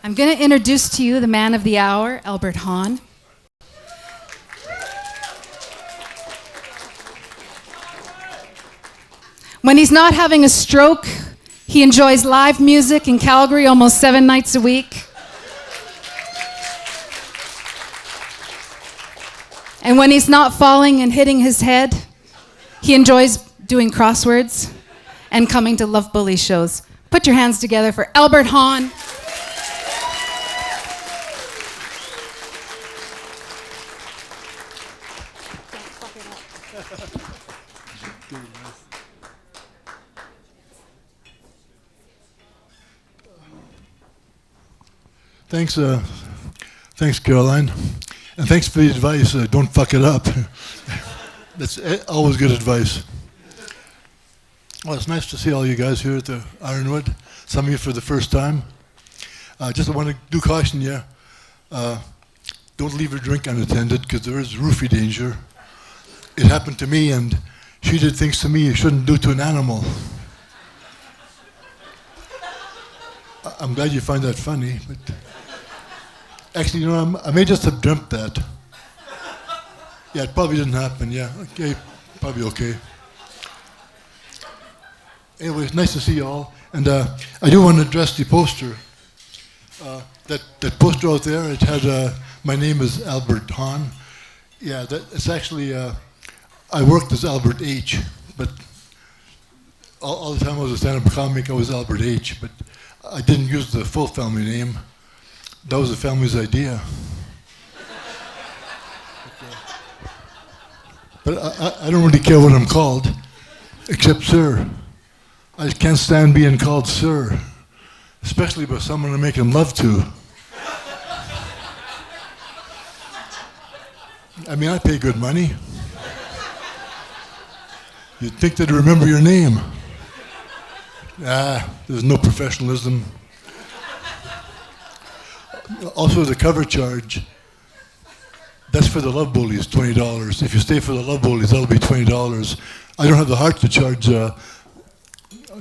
I'm going to introduce to you the man of the hour, Albert Hahn. When he's not having a stroke, he enjoys live music in Calgary almost 7 nights a week. And when he's not falling and hitting his head, he enjoys doing crosswords and coming to Love Bully shows. Put your hands together for Albert Hahn. Thanks, Caroline, and thanks for the advice. Don't fuck it up. That's always good advice. Well, it's nice to see all you guys here at the Ironwood. Some of you for the first time. Just I want to caution you. Don't leave your drink unattended because there is roofie danger. It happened to me, and she did things to me you shouldn't do to an animal. I'm glad you find that funny, but actually, I may just have dreamt that. Yeah, it probably didn't happen. Yeah, okay, probably okay. Anyway, it's nice to see you all, and I do want to address the poster. That poster out there, it had my name is Albert Hahn. Yeah, it's actually I worked as Albert H, but all the time I was a stand-up comic, I was Albert H, but I didn't use the full family name. That was the family's idea. But I don't really care what I'm called, except sir. I can't stand being called sir, especially by someone I'm making love to. I mean, I pay good money. You'd think they'd remember your name. There's no professionalism. Also, the cover charge, that's for the Love Bullies, $20. If you stay for the Love Bullies, that'll be $20. I don't have the heart to charge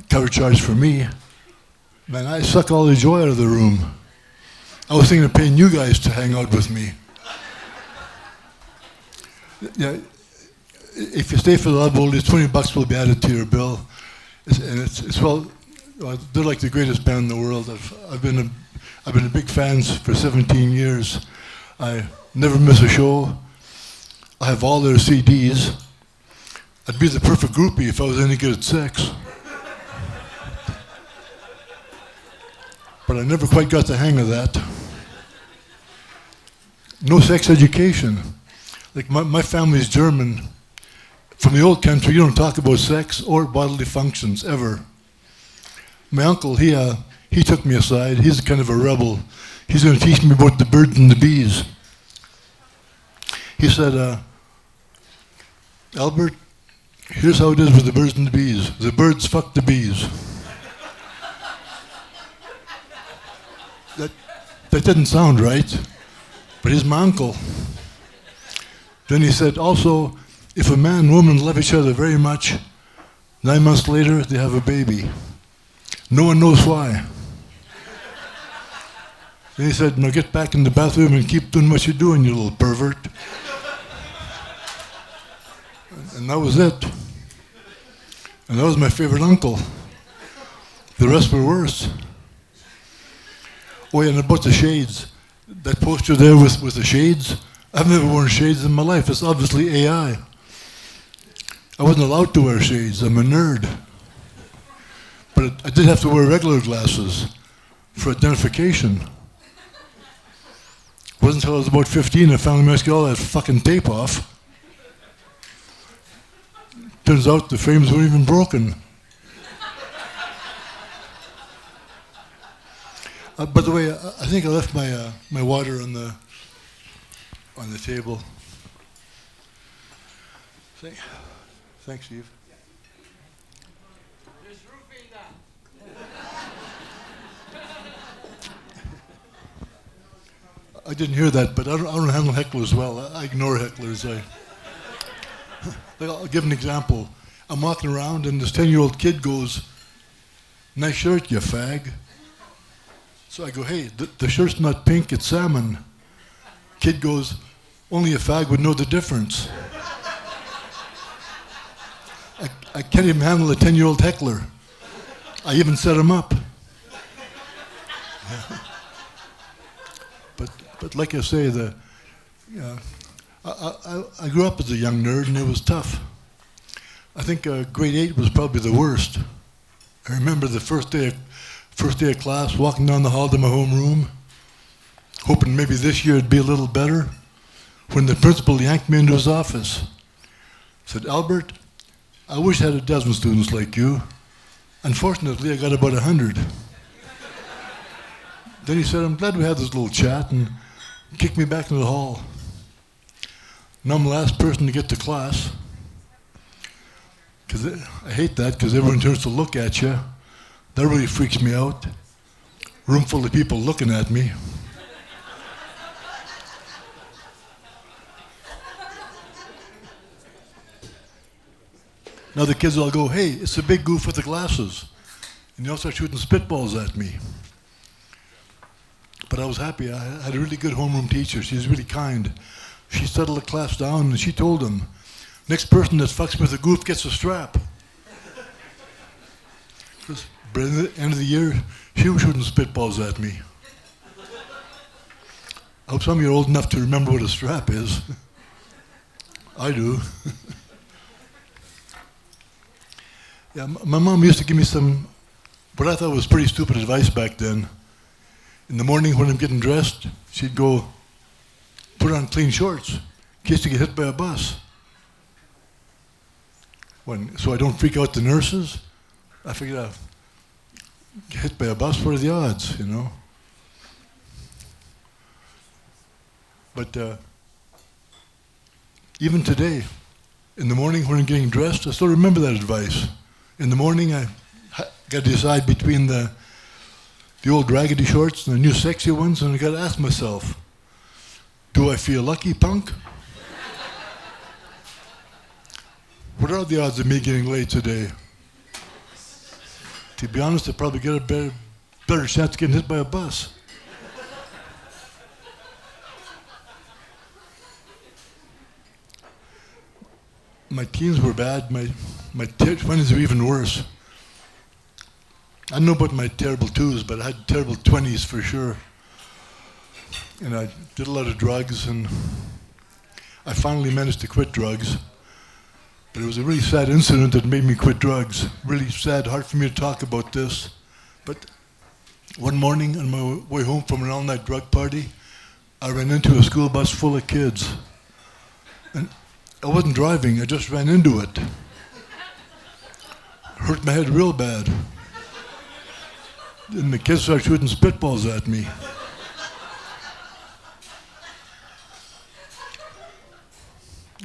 cover charge for me. Man, I suck all the joy out of the room. I was thinking of paying you guys to hang out with me. Yeah, if you stay for the Love Bullies, $20 will be added to your bill. They're like the greatest band in the world. I've been a big fan for 17 years. I never miss a show. I have all their CDs. I'd be the perfect groupie if I was any good at sex. But I never quite got the hang of that. No sex education. Like my family's German. From the old country, you don't talk about sex or bodily functions ever. My uncle, he took me aside. He's kind of a rebel. He's going to teach me about the birds and the bees. He said, Albert, here's how it is with the birds and the bees. The birds fuck the bees. That didn't sound right, but he's my uncle. Then he said, also, if a man and woman love each other very much, 9 months later, they have a baby. No one knows why. Then he said, now get back in the bathroom and keep doing what you're doing, you little pervert. And that was it. And that was my favorite uncle. The rest were worse. Oh yeah, and about the shades. That poster there with the shades, I've never worn shades in my life. It's obviously AI. I wasn't allowed to wear shades. I'm a nerd. But I did have to wear regular glasses for identification. It wasn't until I was about 15 I finally managed to get all that fucking tape off. Turns out the frames weren't even broken. By the way, I think I left my water on the table. Thanks, Steve. I didn't hear that, but I don't handle hecklers well. I ignore hecklers. I'll give an example. I'm walking around and this 10-year-old kid goes, "Nice shirt, you fag." So I go, hey, the shirt's not pink, it's salmon. Kid goes, only a fag would know the difference. I can't even handle a 10-year-old heckler. I even set him up. Yeah. But like I say, I grew up as a young nerd, and it was tough. I think grade 8 was probably the worst. I remember the first day of class, walking down the hall to my homeroom, hoping maybe this year it'd be a little better, when the principal yanked me into his office. Said, Albert, I wish I had a dozen students like you. Unfortunately, I got about 100. Then he said, I'm glad we had this little chat, and kicked me back into the hall. Now I'm the last person to get to class. I hate that, because everyone turns to look at you. That really freaks me out. Room full of people looking at me. Now the kids all go, hey, it's a big goof with the glasses. And they all start shooting spitballs at me. But I was happy. I had a really good homeroom teacher. She was really kind. She settled the class down, and she told them, next person that fucks with a goof gets a strap. But at the end of the year, she was shooting spitballs at me. I hope some of you are old enough to remember what a strap is. I do. Yeah, my mom used to give me some, what I thought was pretty stupid advice back then. In the morning when I'm getting dressed, she'd go, put on clean shorts in case you get hit by a bus. So I don't freak out the nurses. I figured I'd get hit by a bus, what are the odds, you know? But even today, in the morning when I'm getting dressed, I still remember that advice. In the morning, I got to decide between the old raggedy shorts and the new sexy ones, and I got to ask myself, do I feel lucky, punk? What are the odds of me getting laid today? To be honest, I probably get a better chance of getting hit by a bus. My teens were bad. My 20s were even worse. I don't know about my terrible 2s, but I had terrible 20s for sure. And I did a lot of drugs, and I finally managed to quit drugs. But it was a really sad incident that made me quit drugs. Really sad, hard for me to talk about this. But one morning on my way home from an all-night drug party, I ran into a school bus full of kids. And I wasn't driving, I just ran into it. Hurt my head real bad. And the kids started shooting spitballs at me.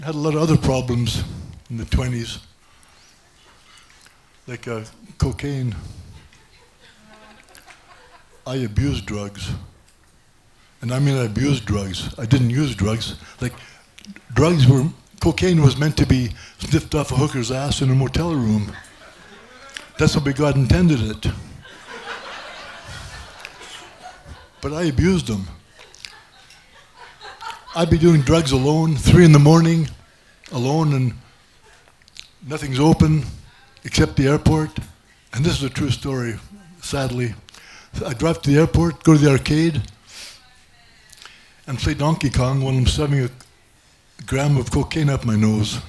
I had a lot of other problems in the 20s, like cocaine. I abused drugs. And I mean I abused drugs. I didn't use drugs. Like, cocaine was meant to be sniffed off a hooker's ass in a motel room. That's the way God intended it. But I abused them. I'd be doing drugs alone, 3 a.m, alone, and nothing's open except the airport. And this is a true story, sadly. I drive to the airport, go to the arcade, and play Donkey Kong while I'm shoving a gram of cocaine up my nose.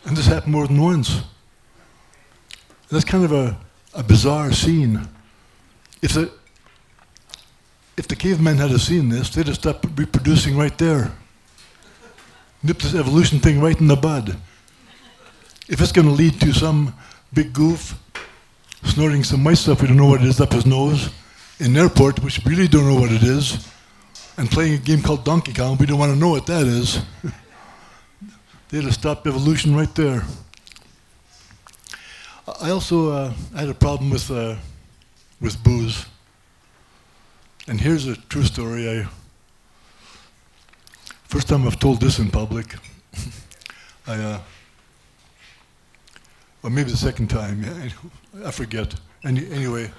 And this happened more than once. That's kind of a bizarre scene. If the cavemen had seen this, they'd have stopped reproducing right there. Nip this evolution thing right in the bud. If it's going to lead to some big goof snorting some white stuff we don't know what it is up his nose in an airport, which we really don't know what it is, and playing a game called Donkey Kong, we don't want to know what that is. They'd have stopped evolution right there. I also had a problem with booze. And here's a true story. First time I've told this in public. Or maybe the second time. I forget. Anyway,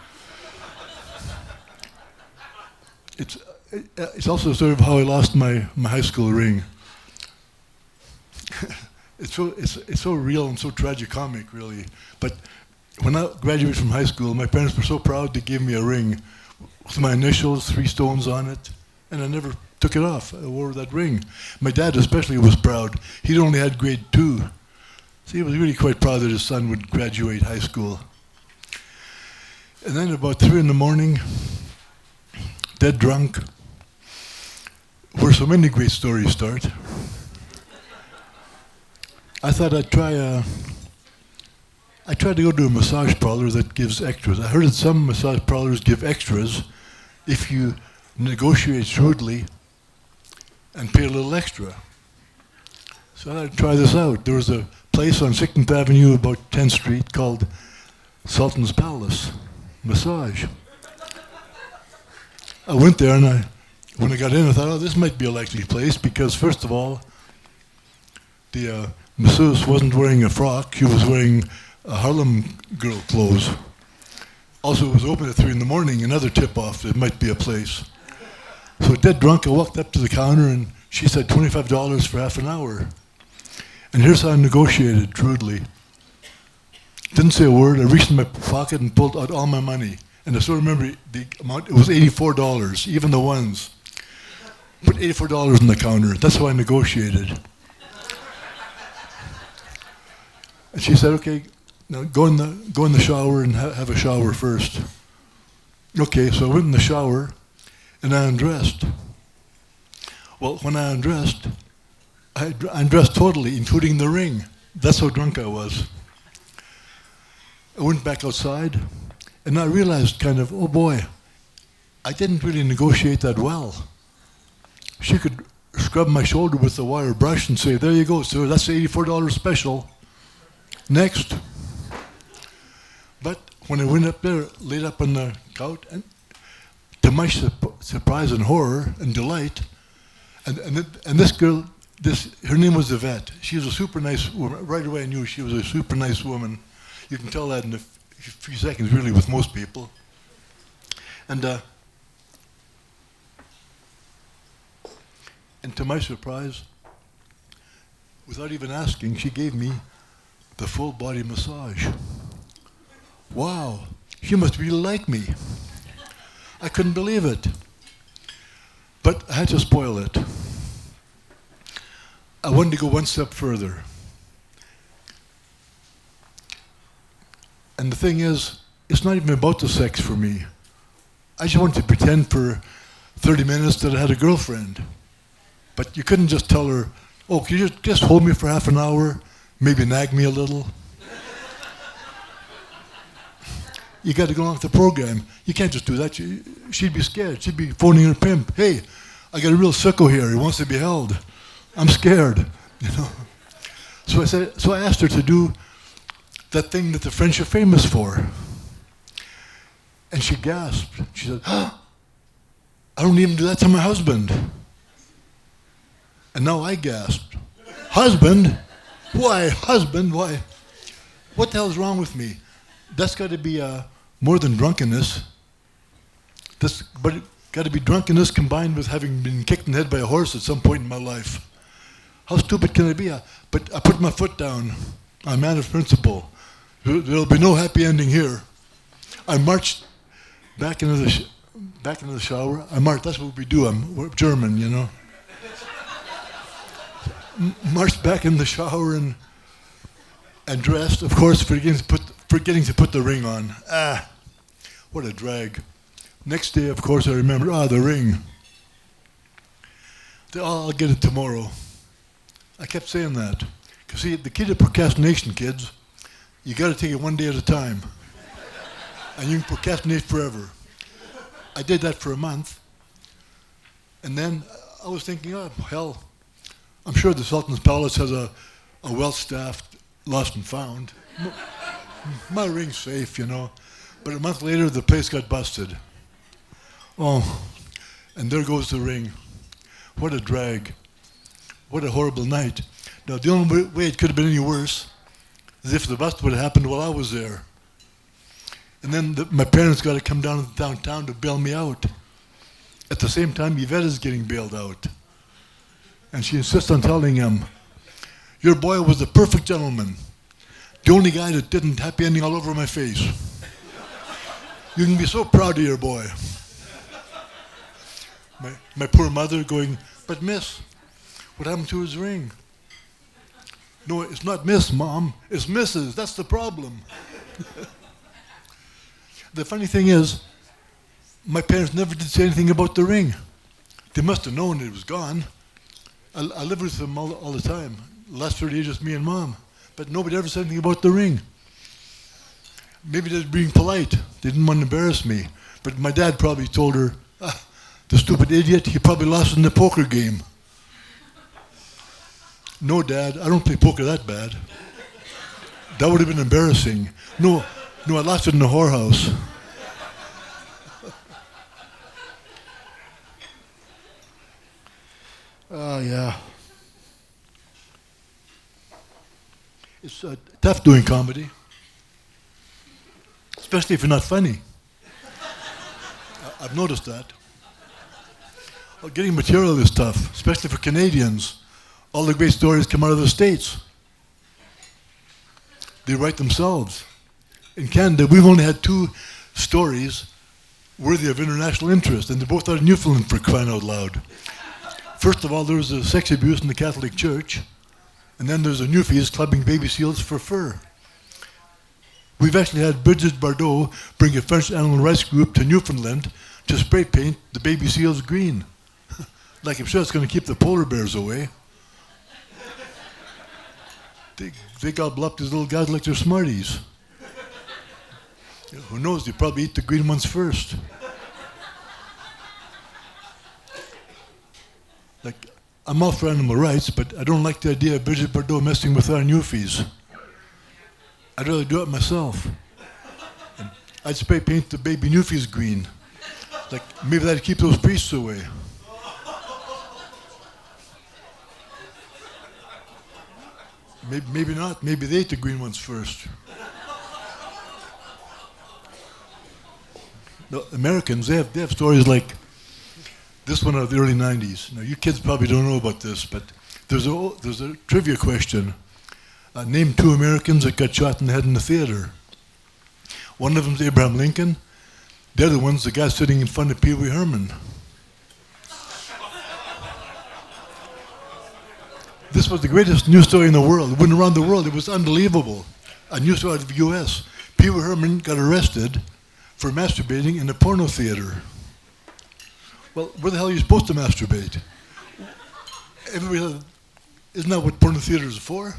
it's it's also sort of how I lost my high school ring. It's so real and so tragicomic, really. But when I graduated from high school, my parents were so proud to give me a ring with my initials, 3 stones on it, and I never took it off. I wore that ring. My dad especially was proud. He'd only had grade 2. So he was really quite proud that his son would graduate high school. And then about 3 in the morning, dead drunk, where so many great stories start, I thought I'd try I tried to go to a massage parlor that gives extras. I heard that some massage parlors give extras if you negotiate shrewdly and pay a little extra. So I thought I'd try this out. There was a place on 16th Avenue, about 10th Street, called Sultan's Palace Massage. I went there, and when I got in, I thought, oh, this might be a likely place, because first of all, the masseuse wasn't wearing a frock. She was wearing Harlem girl clothes. Also, it was open at 3 in the morning, another tip-off that it might be a place. So dead drunk, I walked up to the counter, and she said $25 for half an hour. And here's how I negotiated shrewdly. Didn't say a word. I reached in my pocket and pulled out all my money. And I still remember the amount. It was $84, even the ones. Put $84 on the counter. That's how I negotiated. And she said, okay, now go in the shower and have a shower first. Okay, so I went in the shower and I undressed. Well, when I undressed, I undressed totally, including the ring. That's how drunk I was. I went back outside, and I realized kind of, oh boy, I didn't really negotiate that well. She could scrub my shoulder with a wire brush and say, there you go, sir, that's the $84 special. Next. But when I went up there, laid up on the couch, and to my surprise and horror and delight, and this girl, her name was Yvette. She was a super nice woman. Right away I knew she was a super nice woman. You can tell that in a few seconds, really, with most people. And to my surprise, without even asking, she gave me the full body massage. Wow, she must really like me. I couldn't believe it. But I had to spoil it. I wanted to go one step further. And the thing is, it's not even about the sex for me. I just wanted to pretend for 30 minutes that I had a girlfriend. But you couldn't just tell her, oh, can you just hold me for half an hour, maybe nag me a little? You got to go along with the program. You can't just do that. She'd be scared. She'd be phoning her pimp. Hey, I got a real sicko here. He wants to be held. I'm scared, you know. So I asked her to do that thing that the French are famous for. And she gasped. She said, I don't even do that to my husband. And now I gasped. Husband? Why, husband? Why? What the hell is wrong with me? That's got to be more than drunkenness. But it got to be drunkenness combined with having been kicked in the head by a horse at some point in my life. How stupid can I be? But I put my foot down. I'm a man of principle. There'll be no happy ending here. I marched back into the shower. I marched. That's what we do. We're German, you know. Marched back in the shower and dressed. Of course, forgetting to put the ring on. What a drag. Next day, of course, I remembered. The ring. I'll get it tomorrow. I kept saying that. Because see, the key to procrastination, kids, you got to take it one day at a time. And you can procrastinate forever. I did that for a month. And then I was thinking, oh, hell, I'm sure the Sultan's Palace has a well-staffed lost and found. My ring's safe, you know. But a month later, the place got busted. Oh, and there goes the ring. What a drag. What a horrible night. Now, the only way it could have been any worse is if the bust would have happened while I was there. And then my parents got to come down to downtown to bail me out. At the same time, Yvette is getting bailed out. And she insists on telling him, your boy was the perfect gentleman. The only guy that didn't happy ending all over my face. You can be so proud of your boy. My poor mother going, but miss, what happened to his ring? No, it's not Miss, Mom. It's Mrs. That's the problem. The funny thing is, my parents never did say anything about the ring. They must have known it was gone. I lived with them all the time. The last 30 years, just me and Mom. But nobody ever said anything about the ring. Maybe they're being polite. They didn't want to embarrass me. But my dad probably told her, the stupid idiot, he probably lost in the poker game. No, Dad, I don't play poker that bad. That would have been embarrassing. No, I lost it in the whorehouse. Yeah. It's tough doing comedy, especially if you're not funny. I've noticed that. Getting material is tough, especially for Canadians. All the great stories come out of the States. They write themselves. In Canada, we've only had 2 stories worthy of international interest, and they're both out of Newfoundland, for crying out loud. First of all, there was sex abuse in the Catholic Church, and then there's the Newfies clubbing baby seals for fur. We've actually had Bridget Bardot bring a French animal rights group to Newfoundland to spray paint the baby seals green. Like, I'm sure it's going to keep the polar bears away. They gobble up these little guys like they're Smarties. Who knows, they probably eat the green ones first. Like, I'm all for animal rights, but I don't like the idea of Bridget Bardot messing with our Newfies. I'd rather do it myself. And I'd spray paint the baby Newfies green. Like, maybe that'd keep those priests away. Maybe not. Maybe they ate the green ones first. No, Americans, they have stories like this one out of the early 90s. Now, you kids probably don't know about this, but there's a trivia question. Name 2 Americans that got shot in the head in the theater. One of them's Abraham Lincoln. The other one's the guy sitting in front of Pee Wee Herman. This was the greatest news story in the world. It went around the world. It was unbelievable. A news story out of the U.S. Pee Wee Herman got arrested for masturbating in a porno theater. Well, where the hell are you supposed to masturbate? Everybody, isn't that what porno theaters are for?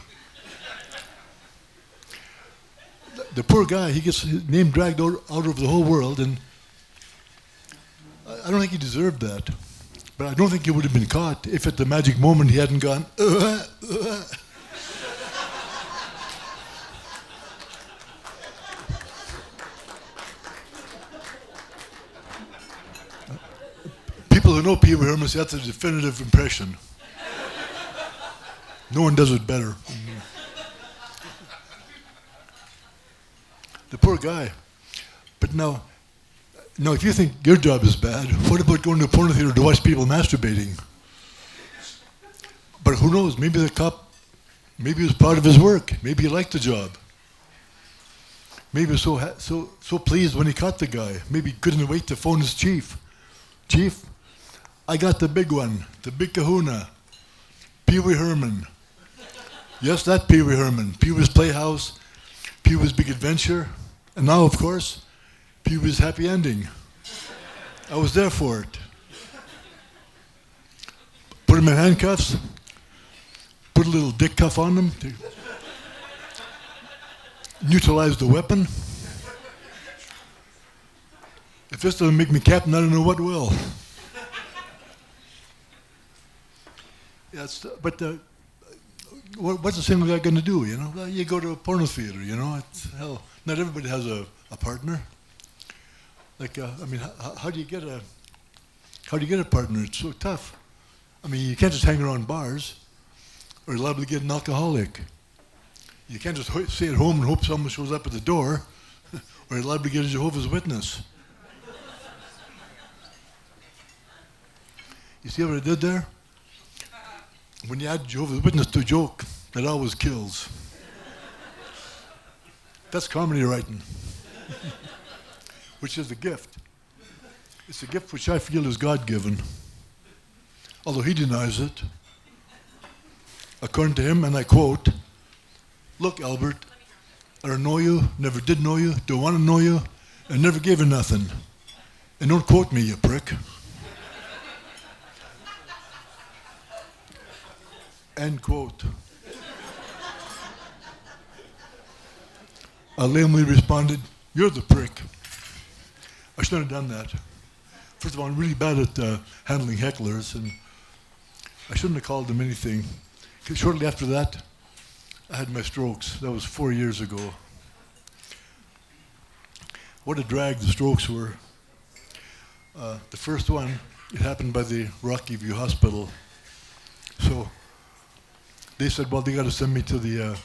The poor guy, he gets his name dragged out over the whole world, and I don't think he deserved that. But I don't think he would have been caught if at the magic moment he hadn't gone, People who know Pee Wee Herman say that's a definitive impression. No one does it better. The poor guy. But now, if you think your job is bad, what about going to a porno theater to watch people masturbating? But who knows? Maybe the cop, maybe he was proud of his work. Maybe he liked the job. Maybe he was so pleased when he caught the guy. Maybe he couldn't wait to phone his chief. Chief, I got the big one, the big kahuna, Pee Wee Herman. Yes, that Pee Wee Herman. Pee Wee's Playhouse, Pee Wee's Big Adventure, and now, of course, Pee Wee's Happy Ending. I was there for it. Put him in handcuffs, put a little dick cuff on him to neutralize the weapon. If this doesn't make me captain, I don't know what will. Yes, but what's a single guy going to do, you know? Well, you go to a porno theater, you know? Hell, not everybody has a partner. Like, how do you get a partner? It's so tough. I mean, you can't just hang around bars, or you're liable to get an alcoholic. You can't just stay at home and hope someone shows up at the door, or you're liable to get a Jehovah's Witness. You see what I did there? When you add Jehovah's Witness to a joke, that always kills. That's comedy writing, which is a gift. It's a gift which I feel is God-given, although he denies it. According to him, and I quote, "Look, Albert, I don't know you, never did know you, don't want to know you, and never gave you nothing. And don't quote me, you prick." End quote. I lamely responded, "You're the prick." I shouldn't have done that. First of all, I'm really bad at handling hecklers, and I shouldn't have called them anything. 'Cause shortly after that, I had my strokes. That was 4 years ago. What a drag the strokes were. The first one, it happened by the Rocky View Hospital. So they said, well, they got to send me to the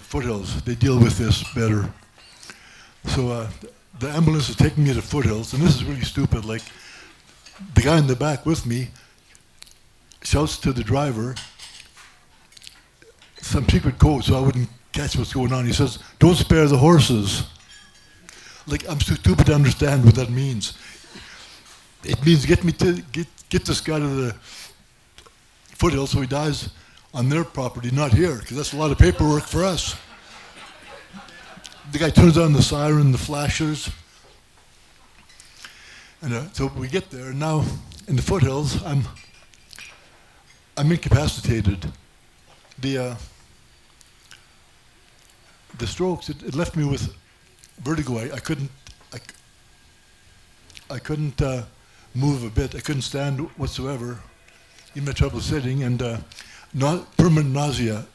foothills. They deal with this better. So the ambulance is taking me to foothills, and this is really stupid. Like, the guy in the back with me shouts to the driver some secret code so I wouldn't catch what's going on. He says, "Don't spare the horses." Like, I'm too stupid to understand what that means. It means get this guy to the foothills so he dies on their property, not here, because that's a lot of paperwork for us. The guy turns on the siren, the flashers, and so we get there. And now in the foothills, I'm incapacitated. The strokes, it left me with vertigo. I couldn't move a bit. I couldn't stand whatsoever. Even had trouble sitting, and permanent nausea.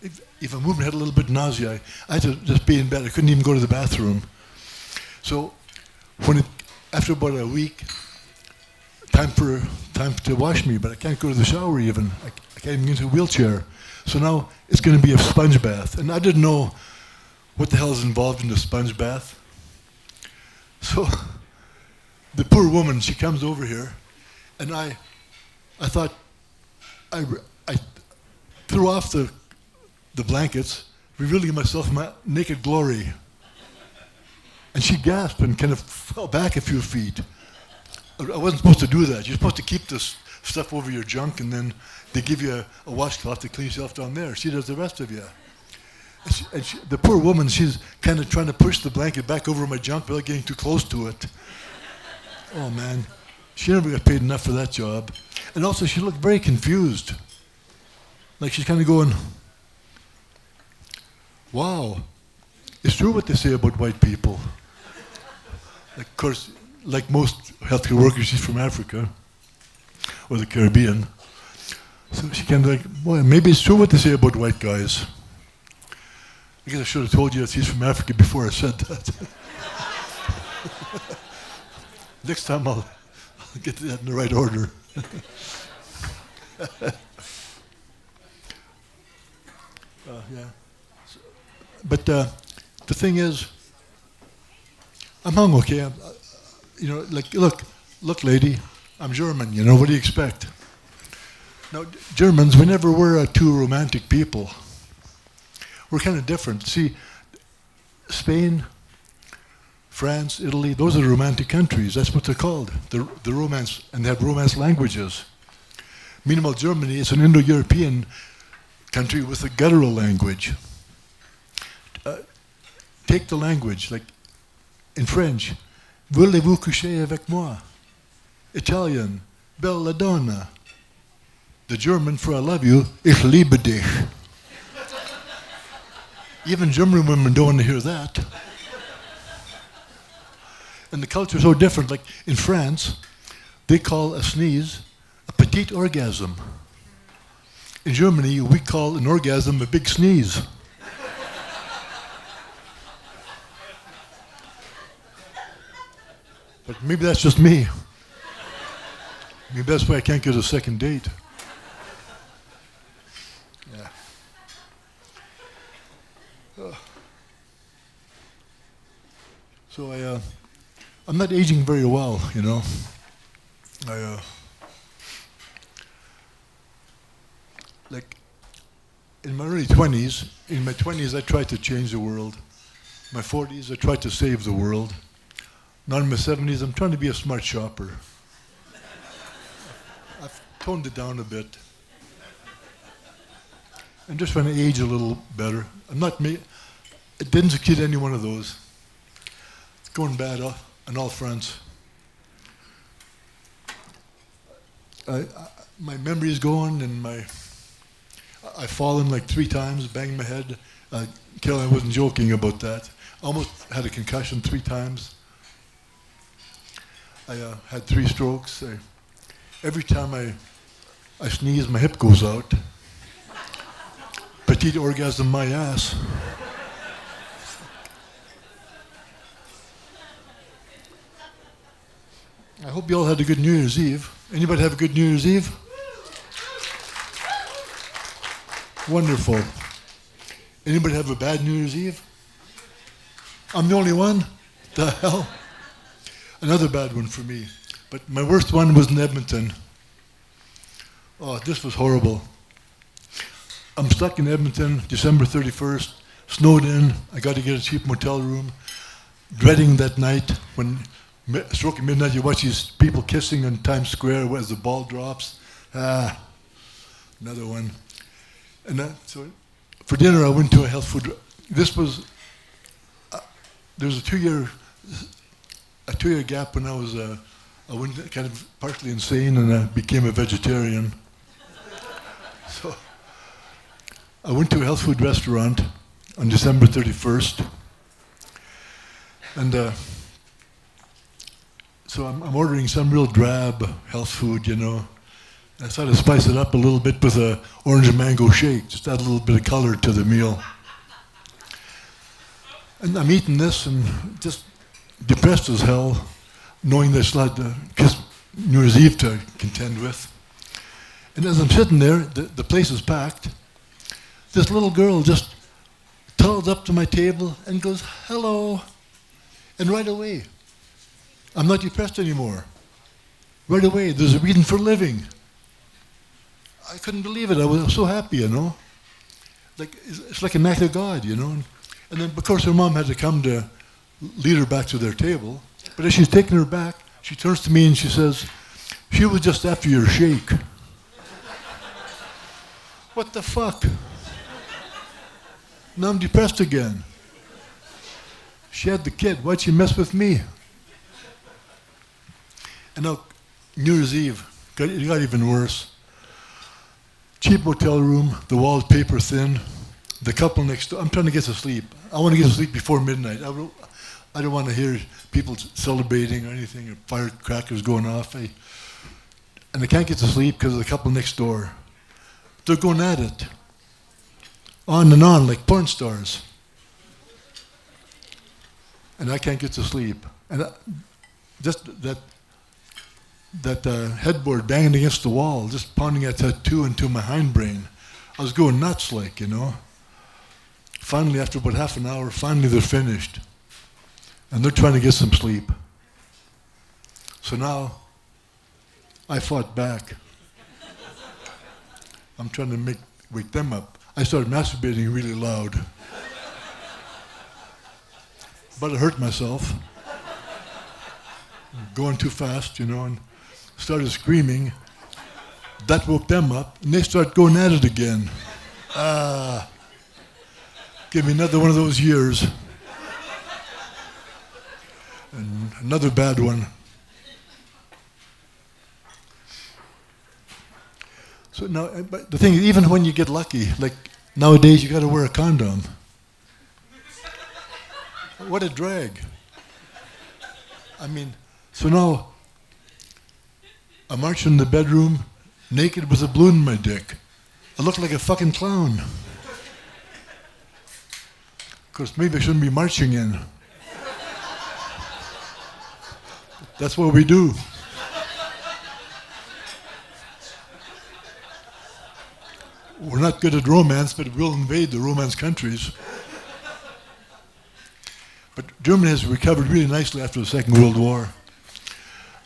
If I moved my head a little bit, nausea. I had to just be in bed. I couldn't even go to the bathroom. So after about a week, time to wash me, but I can't go to the shower even. I can't even get into a wheelchair. So now it's going to be a sponge bath. And I didn't know what the hell is involved in the sponge bath. So the poor woman, she comes over here, and I thought, I threw off the blankets, revealing myself my naked glory. And she gasped and kind of fell back a few feet. I wasn't supposed to do that. You're supposed to keep this stuff over your junk, and then they give you a washcloth to clean yourself down there. She does the rest of you. And the poor woman, she's kind of trying to push the blanket back over my junk without getting too close to it. Oh, man. She never got paid enough for that job. And also, she looked very confused. Like she's kind of going, wow, it's true what they say about white people. Like, of course, like most healthcare workers, she's from Africa or the Caribbean. So she kind of like, boy, maybe it's true what they say about white guys. I guess I should have told you that she's from Africa before I said that. Next time I'll get that in the right order. Yeah. But the thing is, I'm hung okay. Like, look, lady, I'm German, what do you expect? Now, Germans, we never were too romantic people. We're kind of different. See, Spain, France, Italy, those are the romantic countries. That's what they're called, the romance, and they have romance languages. Meanwhile, Germany is an Indo-European country with a guttural language. Take the language, like in French, voulez-vous coucher avec moi? Italian, bella donna. The German, for I love you, ich liebe dich. Even German women don't want to hear that. And the culture is so different. Like in France, they call a sneeze a petite orgasm. In Germany, we call an orgasm a big sneeze. But maybe that's just me. Maybe that's why I can't get a second date. Yeah. So I'm not aging very well, like in my early 20s, in my 20s I tried to change the world. My 40s I tried to save the world. Now in my 70s I'm trying to be a smart shopper. I've toned it down a bit. I'm just trying to age a little better. I didn't succeed any one of those. It's going bad on all fronts. My memory is going, and I've fallen like 3 times, banged my head. Kelly, I wasn't joking about that. Almost had a concussion 3 times. I had 3 strokes. Every time I sneeze, my hip goes out. Petite orgasm, my ass. I hope you all had a good New Year's Eve. Anybody have a good New Year's Eve? Wonderful. Anybody have a bad New Year's Eve? I'm the only one? The hell? Another bad one for me. But my worst one was in Edmonton. Oh, this was horrible. I'm stuck in Edmonton, December 31st, snowed in. I got to get a cheap motel room. Dreading that night when stroke at midnight, you watch these people kissing on Times Square as the ball drops. Another one. And so for dinner, I went to a health food. This was, there was a 2-year gap when I went kind of partly insane and I became a vegetarian. So I went to a health food restaurant on December 31st. And so I'm ordering some real drab health food, you know. I thought I'd spice it up a little bit with a orange and mango shake, just add a little bit of color to the meal. And I'm eating this and just depressed as hell, knowing there's not New Year's Eve to contend with. And as I'm sitting there, the place is packed. This little girl just toddles up to my table and goes, "Hello." And right away, I'm not depressed anymore. Right away, there's a reason for living. I couldn't believe it. I was so happy, you know. Like it's like an act of God, you know. And then, of course, her mom had to come to lead her back to their table. But as she's taking her back, she turns to me and she says, "She was just after your shake." What the fuck? Now I'm depressed again. She had the kid. Why'd she mess with me? And now, New Year's Eve, it got even worse. Cheap hotel room, the walls paper thin. The couple next door, I'm trying to get to sleep. I want to get to sleep before midnight. I don't want to hear people celebrating or anything, or firecrackers going off. And I can't get to sleep because of the couple next door. They're going at it. On and on, like porn stars. And I can't get to sleep. And just that headboard banging against the wall, just pounding a tattoo into my hindbrain. I was going nuts, like, you know. Finally, after about half an hour, finally they're finished. And they're trying to get some sleep. So now, I fought back. I'm trying to wake them up. I started masturbating really loud. But I hurt myself. Going too fast, you know, and started screaming. That woke them up, and they start going at it again. Give me another one of those years. And another bad one. So now, but the thing is, even when you get lucky, like nowadays, you got to wear a condom. What a drag. I mean, so now, I'm marching in the bedroom, naked with a balloon in my dick. I look like a fucking clown. Of course, maybe I shouldn't be marching in. That's what we do. We're not good at romance, but we'll invade the romance countries. But Germany has recovered really nicely after the Second World War.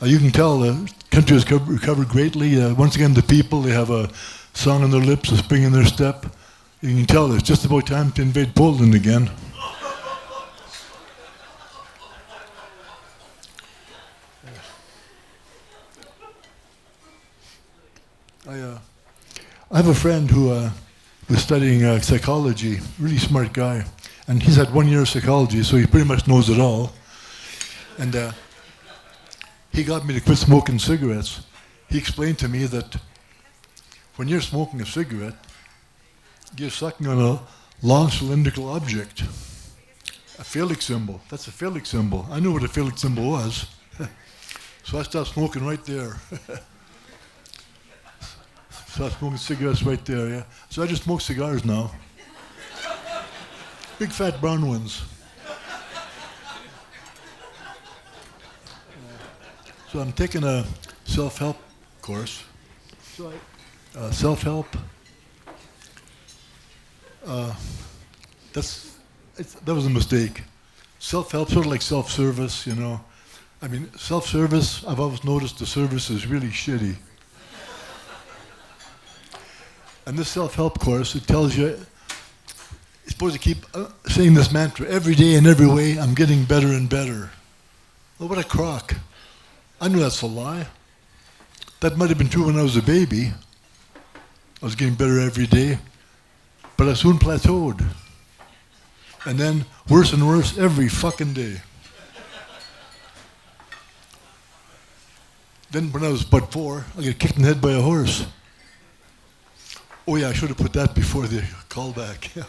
You can tell the country has recovered greatly. Once again, the people, they have a song on their lips, a spring in their step. You can tell it's just about time to invade Poland again. I have a friend who was studying psychology, really smart guy, and he's had 1 year of psychology, so he pretty much knows it all. And he got me to quit smoking cigarettes. He explained to me that when you're smoking a cigarette, you're sucking on a long cylindrical object, a phallic symbol. That's a phallic symbol. I knew what a phallic symbol was. So I stopped smoking right there. Stopped smoking cigarettes right there, yeah. So I just smoke cigars now. Big fat brown ones. So I'm taking a self-help course. So self-help. That was a mistake. Self-help, sort of like self-service, you know. I mean, self-service, I've always noticed the service is really shitty. And this self-help course, it tells you, you're supposed to keep saying this mantra every day in every way, I'm getting better and better. Well, what a crock. I knew that's a lie. That might have been true when I was a baby. I was getting better every day, but I soon plateaued. And then worse and worse every fucking day. Then when I was but 4, I got kicked in the head by a horse. Oh yeah, I should have put that before the callback.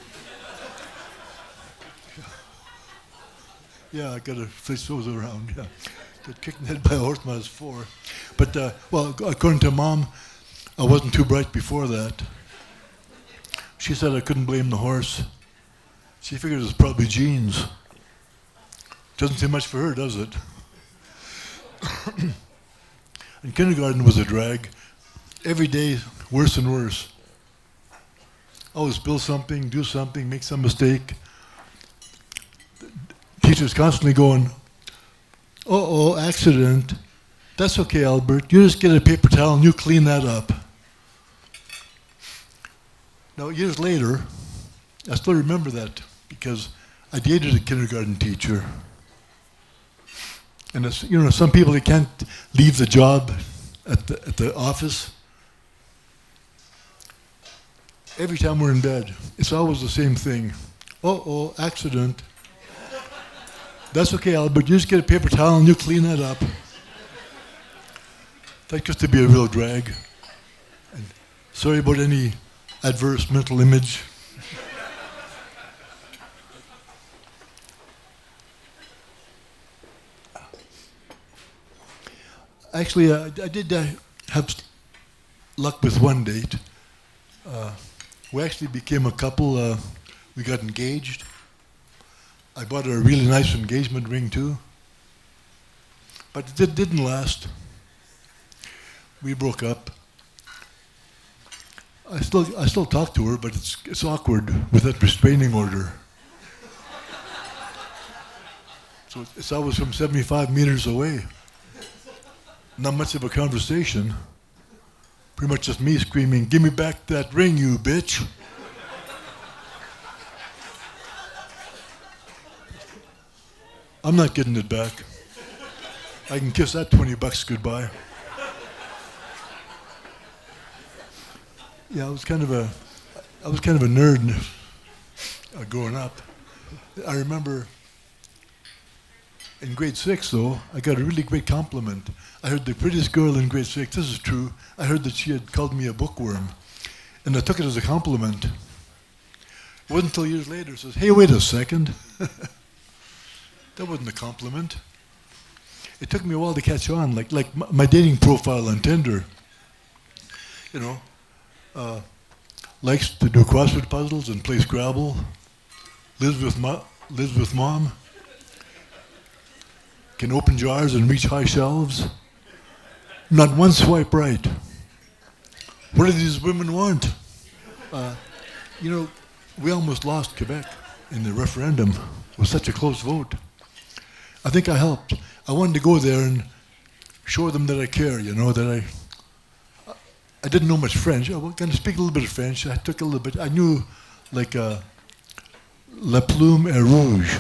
Yeah, I got to switch those around. Yeah, got kicked in the head by a horse when I was 4. But well, according to Mom, I wasn't too bright before that. She said I couldn't blame the horse. She figured it was probably genes. Doesn't say much for her, does it? And kindergarten was a drag. Every day, worse and worse. Always spill something, do something, make some mistake. Teachers constantly going, uh-oh, accident. That's okay, Albert. You just get a paper towel and you clean that up. Now, years later, I still remember that because I dated a kindergarten teacher. And it's, you know, some people, they can't leave the job at the office. Every time we're in bed, it's always the same thing. Uh-oh, accident. That's okay, Albert. You just get a paper towel and you clean that up. That used to be a real drag. And sorry about any adverse mental image. Actually, I did have luck with one date. We actually became a couple. We got engaged. I bought her a really nice engagement ring too. But it didn't last. We broke up. I still talk to her, but it's awkward with that restraining order. So it's always from 75 meters away. Not much of a conversation. Pretty much just me screaming, "Give me back that ring, you bitch." I'm not getting it back. I can kiss that $20 goodbye. Yeah, I was kind of a nerd growing up. I remember in grade 6, though, I got a really great compliment. I heard the prettiest girl in grade 6, this is true, I heard that she had called me a bookworm. And I took it as a compliment. It wasn't until years later it says, "Hey, wait a second." That wasn't a compliment. It took me a while to catch on, like my dating profile on Tinder. You know, likes to do crossword puzzles and play Scrabble, lives with mom, can open jars and reach high shelves. Not one swipe right. What do these women want? You know, we almost lost Quebec in the referendum. It was such a close vote. I think I helped. I wanted to go there and show them that I care, you know, that I didn't know much French. I was going to speak a little bit of French. I took a little bit. I knew like La Plume est rouge.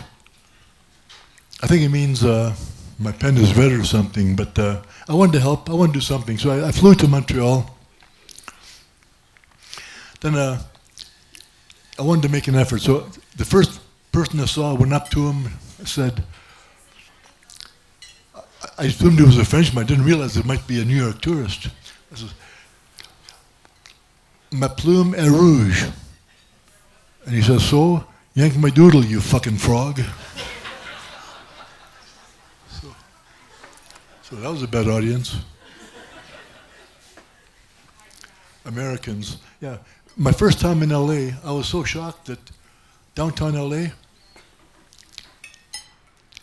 I think it means my pen is red or something, but I wanted to help. I wanted to do something. So I flew to Montreal. Then I wanted to make an effort. So the first person I saw, went up to him, said, I assumed he was a Frenchman. I didn't realize it might be a New York tourist. I said, Ma plume est rouge. And he says, so, yank my doodle, you fucking frog. So that was a bad audience. Americans, yeah. My first time in LA, I was so shocked that downtown LA,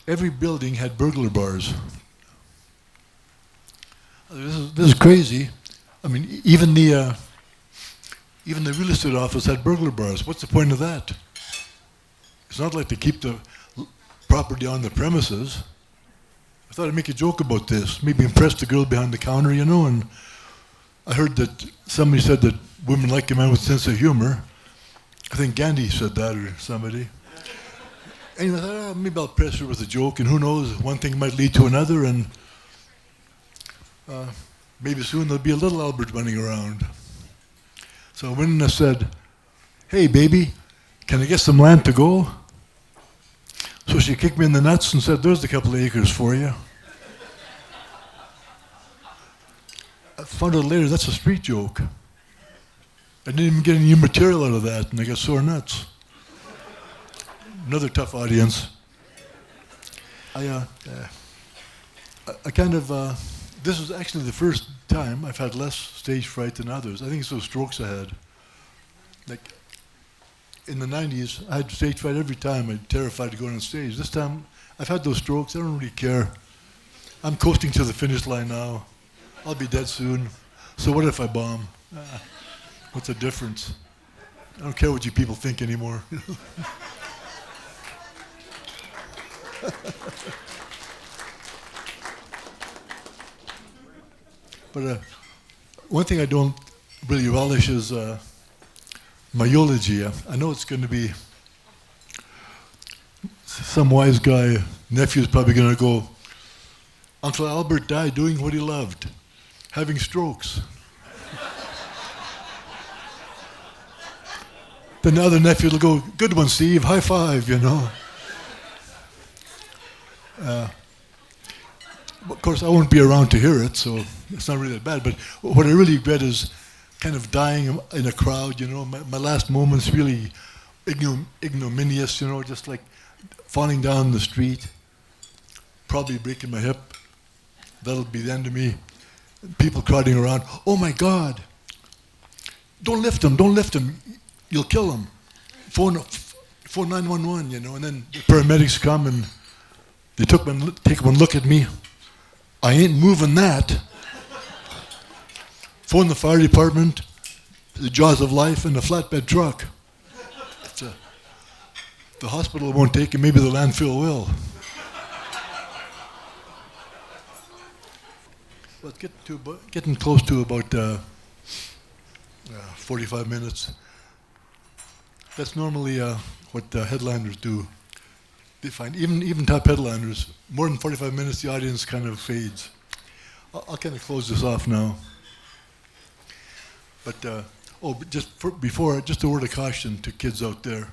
every building had burglar bars. This is crazy. I mean, even the real estate office had burglar bars. What's the point of that? It's not like they keep the property on the premises. I thought I'd make a joke about this, maybe impress the girl behind the counter, you know, and I heard that somebody said that women like a man with a sense of humor. I think Gandhi said that or somebody. Anyway, I thought, maybe I'll press her with a joke, and who knows, one thing might lead to another, and maybe soon there'll be a little Albert running around. So I went and I said, hey, baby, can I get some land to go? So she kicked me in the nuts and said, there's a couple of acres for you. I found out later that's a street joke. I didn't even get any new material out of that, and I got sore nuts. Another tough audience. I kind of, this was actually the first time I've had less stage fright than others. I think it's those strokes I had. Like, in the 90s, I had stage fright every time. I'm terrified to go on stage. This time, I've had those strokes. I don't really care. I'm coasting to the finish line now. I'll be dead soon. So what if I bomb? What's the difference? I don't care what you people think anymore. But one thing I don't really relish is my eulogy. I know it's going to be some wise guy, nephew's probably going to go, Uncle Albert died doing what he loved, having strokes. Then the other nephew will go, good one, Steve, high five, you know. Of course, I won't be around to hear it, so it's not really that bad. But what I really regret is kind of dying in a crowd, you know. My last moment's really ignominious, you know, just like falling down the street, probably breaking my hip. That'll be the end of me. People crowding around, oh my God, don't lift him, you'll kill him. Phone 911, you know, and then the paramedics come and they take one look at me. I ain't moving that. Phone the fire department, the jaws of life, and a flatbed truck. The hospital won't take it, maybe the landfill will. Well, getting close to about 45 minutes. That's normally what headliners do. They find even top headliners, more than 45 minutes, the audience kind of fades. I'll kind of close this off now. But just a word of caution to kids out there.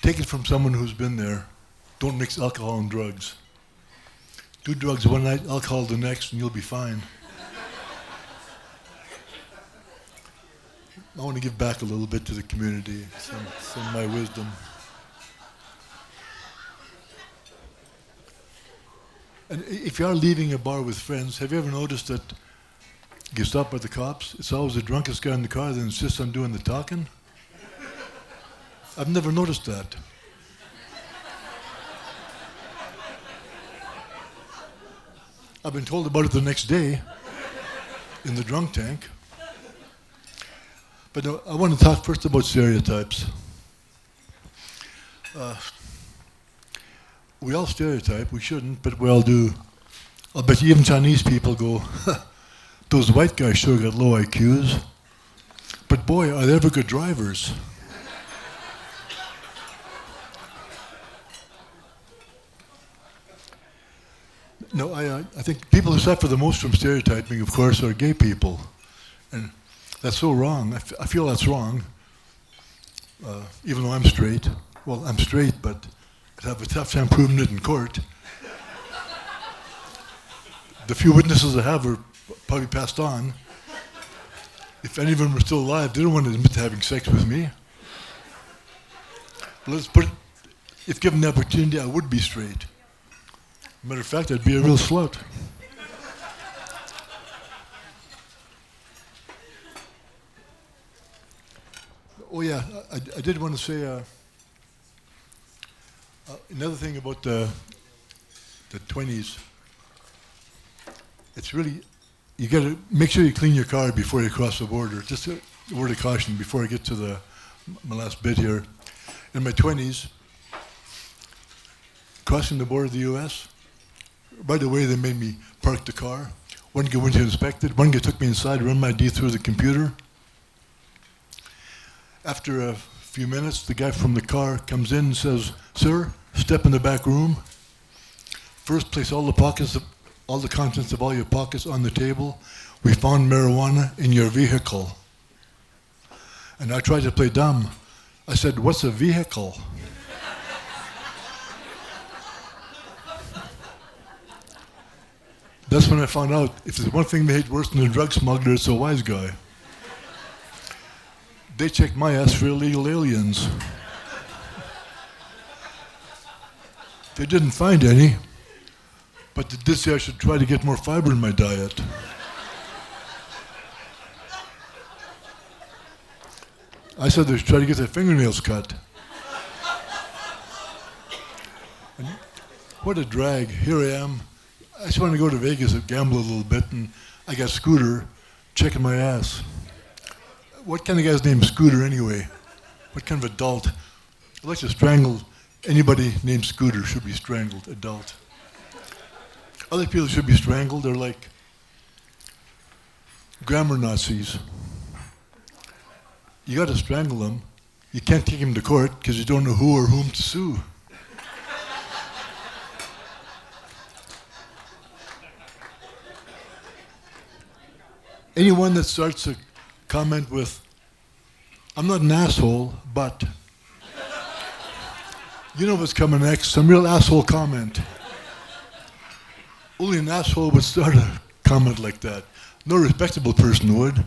Take it from someone who's been there. Don't mix alcohol and drugs. Do drugs one night, alcohol the next, and you'll be fine. I want to give back a little bit to the community, some of my wisdom. And if you are leaving a bar with friends, have you ever noticed that you stop by the cops? It's always the drunkest guy in the car that insists on doing the talking. I've never noticed that. I've been told about it the next day in the drunk tank. But I want to talk first about stereotypes. We all stereotype, we shouldn't, but we all do. I'll bet you even Chinese people go, those white guys sure got low IQs. But boy, are they ever good drivers. No, I think people who suffer the most from stereotyping, of course, are gay people. And that's so wrong. I feel that's wrong, even though I'm straight. Well, I'm straight, but I'd have a tough time proving it in court. The few witnesses I have are probably passed on. If any of them were still alive, they don't want to admit to having sex with me. But let's put it, if given the opportunity, I would be straight. Matter of fact, I'd be a real slut. Oh yeah, I did want to say another thing about the 20s. It's really, you got to make sure you clean your car before you cross the border. Just a word of caution before I get to my last bit here. In my 20s, crossing the border of the U.S., right away they made me park the car. One guy went to inspect it. One guy took me inside, run my ID through the computer. After a few minutes, the guy from the car comes in and says, "Sir, step in the back room. First, place all the contents of all your pockets on the table. We found marijuana in your vehicle." And I tried to play dumb. I said, "What's a vehicle?" That's when I found out if there's one thing they hate worse than a drug smuggler, it's a wise guy. They checked my ass for illegal aliens. They didn't find any, but they did say I should try to get more fiber in my diet. I said they should try to get their fingernails cut. And what a drag. Here I am. I just want to go to Vegas and gamble a little bit, and I got Scooter checking my ass. What kind of guy's named Scooter anyway? What kind of adult? I'd like to strangle anybody named Scooter should be strangled, adult. Other people should be strangled. They're like grammar Nazis. You got to strangle them. You can't take them to court because you don't know who or whom to sue. Anyone that starts a comment with, "I'm not an asshole, but," you know what's coming next, some real asshole comment. Only an asshole would start a comment like that. No respectable person would.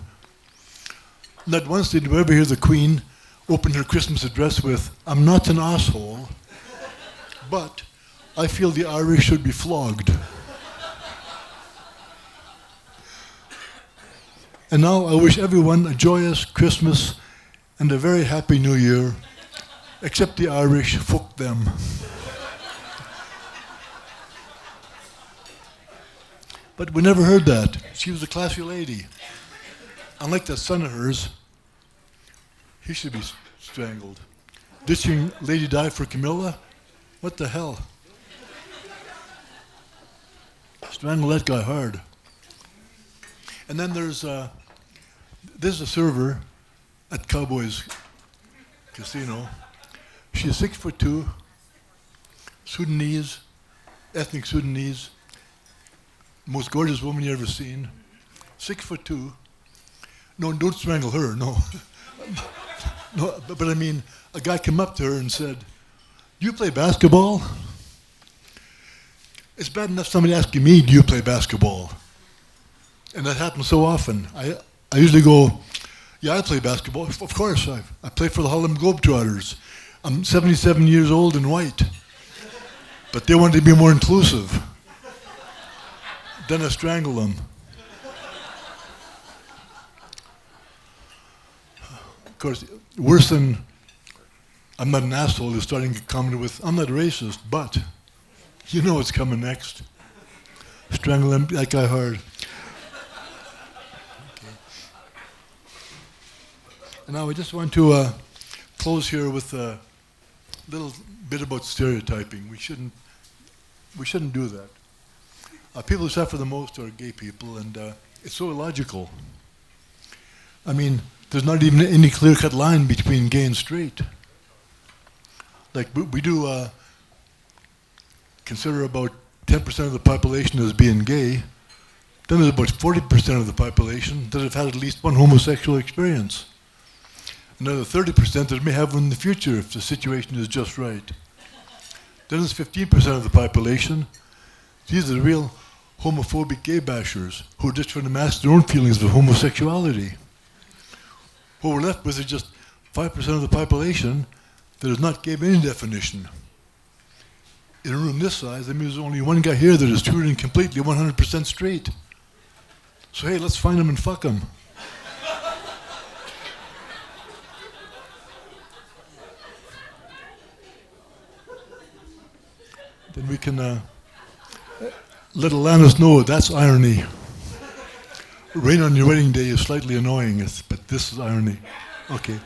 Not once did you ever hear the Queen open her Christmas address with, "I'm not an asshole, but I feel the Irish should be flogged." And now I wish everyone a joyous Christmas and a very happy New Year, except the Irish, fuck them. But we never heard that. She was a classy lady. Unlike that son of hers, he should be strangled. Ditching Lady Di for Camilla? What the hell? Strangle that guy hard. And then there's a server at Cowboys Casino. She's 6'2", Sudanese, ethnic Sudanese, most gorgeous woman you ever seen. 6'2". No, don't strangle her, no. No, but I mean, a guy came up to her and said, "Do you play basketball?" It's bad enough somebody asking me, "Do you play basketball?" And that happens so often. I usually go, "Yeah, I play basketball. Of course, I play for the Harlem Globetrotters. I'm 77 years old and white." But they want to be more inclusive. Then I strangle them. Of course, worse than "I'm not an asshole" is starting to comment with, "I'm not racist, but," you know what's coming next. Strangle them, that guy hard. Okay. And now I just want to close here with a little bit about stereotyping. We shouldn't do that. People who suffer the most are gay people, and It's so illogical. I mean, there's not even any clear-cut line between gay and straight. Like, we do consider about 10% of the population as being gay. Then there's about 40% of the population that have had at least one homosexual experience. Another 30% that may have one in the future if the situation is just right. Then there's 15% of the population. These are the real homophobic gay bashers who are just trying to mask their own feelings of homosexuality. What we're left with is just 5% of the population that is not gay by any definition. In a room this size, that means there's only one guy here that is truly and completely 100% straight. So hey, let's find him and fuck him. Then we can let Alanis know that's irony. Rain on your wedding day is slightly annoying, but this is irony. Okay,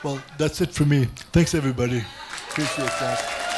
well, that's it for me. Thanks, everybody. Appreciate that.